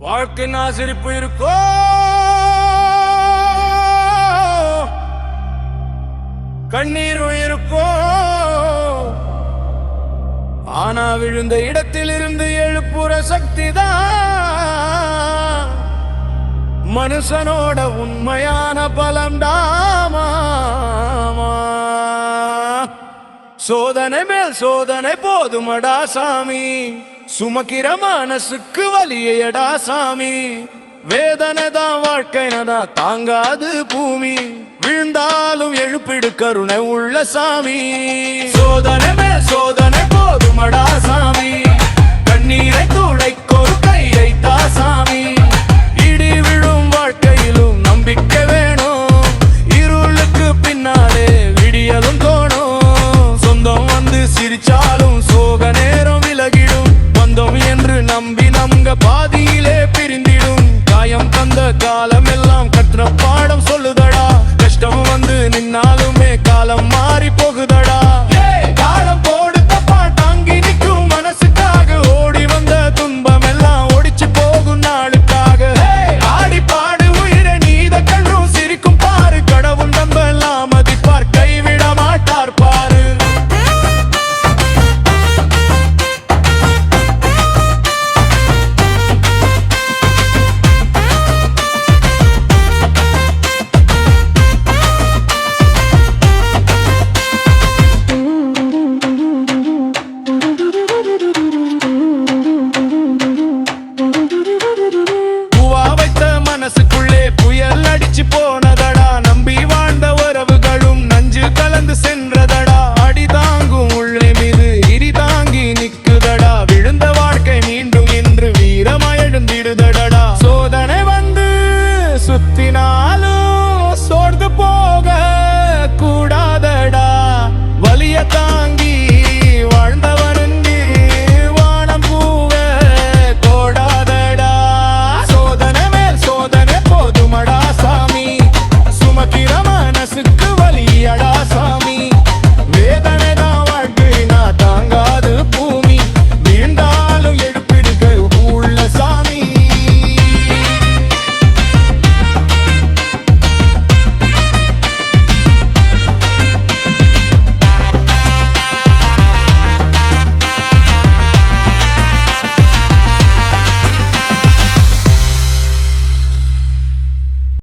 வாழ்க்கை சிரிப்பு இருக்கோ கண்ணீரும் இருக்கோ, ஆனா விழுந்த இடத்தில் இருந்து எழுப்புற சக்திதான் மனுஷனோட உண்மையான பலம்டாமா. சோதனை மேல் சோதனை போதுமடா சாமி, சுமக்கிற மனசுக்கு வலியடா சாமி. வேதனை தான் வாழ்க்கைனதா தாங்காது பூமி, விழுந்தாலும் எழுப்பிடு கருணை உள்ள சாமி. சோதனை மேல் சோதனை போதுமடா சாமி, கண்ணீரை துடைக்க